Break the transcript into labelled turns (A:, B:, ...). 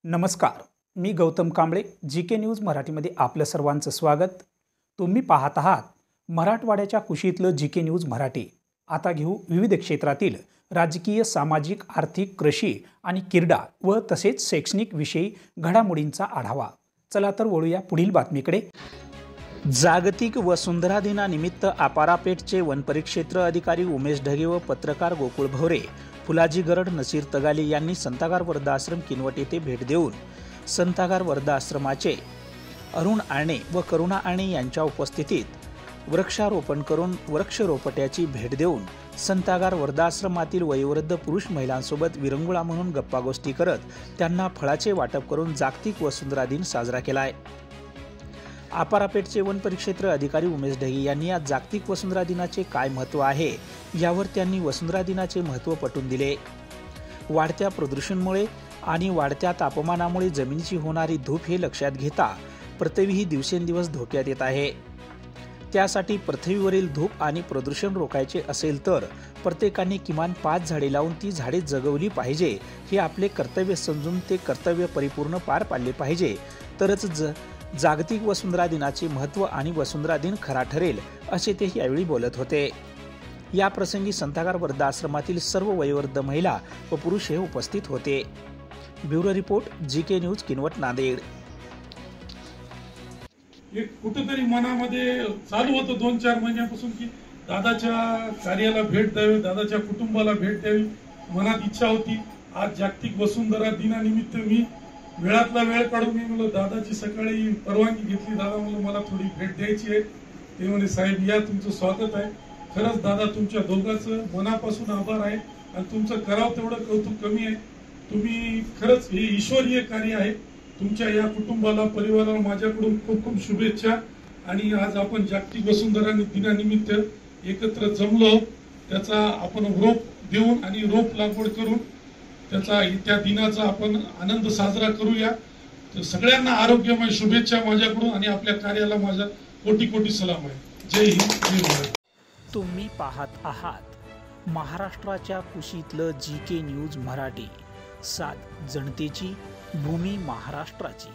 A: नमस्कार, मी Gautam Kamble. GK news मराठीमध्ये आपलं सर्वांचं स्वागत. तुम्ही पाहत आहात मराठवाड्याच्या कुशीतलं जीके न्यूज मराठी. आता घेऊ विविध क्षेत्रातील राजकीय, सामाजिक, आर्थिक, कृषी आणि क्रीडा व तसेच शैक्षणिक विषयी घडामोडींचा आढावा. चला तर वळूया पुढील बातमीकडे. जागतिक वसुंधरा दिनानिमित्त अपारापेठचे वनपरिक्षेत्र अधिकारी उमेश ढगे व पत्रकार गोकुळ भवरे, फुलाजी गरड, नसीर तगाले यांनी संतागार वृद्धाश्रम किनवट येथे भेट देऊन संतागार वृद्धाश्रमाचे अरुण आणे व करुणा आणे यांच्या उपस्थितीत वृक्षारोपण करून वृक्षरोपट्याची भेट देऊन संतागार वृद्धाश्रमातील वयोवृद्ध पुरुष महिलांसोबत विरंगुळा म्हणून गप्पागोष्टी करत त्यांना फळाचे वाटप करून जागतिक वसुंधरा दिन साजरा केला आहे. अपारापेठचे वन परिक्षेत्र अधिकारी उमेश ढगे यांनी आज जागतिक वसुंधरा दिनाचे काय महत्त्व आहे यावर त्यांनी वसुंधरा दिनाचे महत्त्व पटवून दिले. वाढत्या प्रदूषणामुळे आणि वाढत्या तापमानामुळे जमिनीची होणारी धूप हे लक्षात घेता पृथ्वी दिवसेंदिवस धोक्यात येत आहे. त्यासाठी पृथ्वीवरील धूप आणि प्रदूषण रोखायचे असेल तर प्रत्येकाने किमान 5 झाडे लावून ती झाडे जगवली पाहिजे. हे आपले कर्तव्य समजून ते कर्तव्य परिपूर्ण पार पाडले पाहिजे, तरच जागतिक वसुंधरा दिनाचे महत्त्व आणि वसुंधरा दिन खरा ठरेल, असे ते यावेळी बोलत होते. या प्रसंगी संतागार वृद्धाश्रमातील सर्व वयोवृद्ध महिला व पुरुष हे उपस्थित होते. Bureau report, GK news, Kinwat, Nanded.
B: एक कुठेतरी मनामध्ये चालू होतं 2-4 महिन्यापासून की दादाच्या कार्याला भेट द्यावी, दादाच्या कुटुंबाला भेट द्यावी. मनात इच्छा होती. आज जागतिक वसुंधरा दिनानिमित्त मी वेळातला वेळ काढून मी म्हणलं दादाची सकाळी परवानगी घेतली. दादा म्हणलं मला थोडी भेट द्यायची आहे. ते म्हणे साहेब या, तुमचं स्वागत आहे. खरंच दादा तुमच्या दोघांचं मनापासून आभार आहे आणि तुमचं करावं तेवढं कौतुक कमी आहे. तुम्ही खरंच हे ईश्वरीय कार्य आहे. तुमच्या या कुटुंबाला, परिवाराला माझ्याकडून खूप खूप शुभेच्छा. आणि आज आपण जागतिक वसुंधरा दिनानिमित्त एकत्र जमलो, त्याचा आपण रोप देऊन आणि रोप लागवड करून त्याचा त्या दिनाचा आपण आनंद साजरा करूया. तर सगळ्यांना आरोग्यमय शुभेच्छा माझ्याकडून आणि आपल्या कार्याला माझा कोटी कोटी सलाम आहे. जय हिंद, जय भारत.
A: तुम्ही पाहत आहात महाराष्ट्राच्या कुशीतलं जीके न्यूज मराठी. सात जनतेची, भूमी महाराष्ट्राची.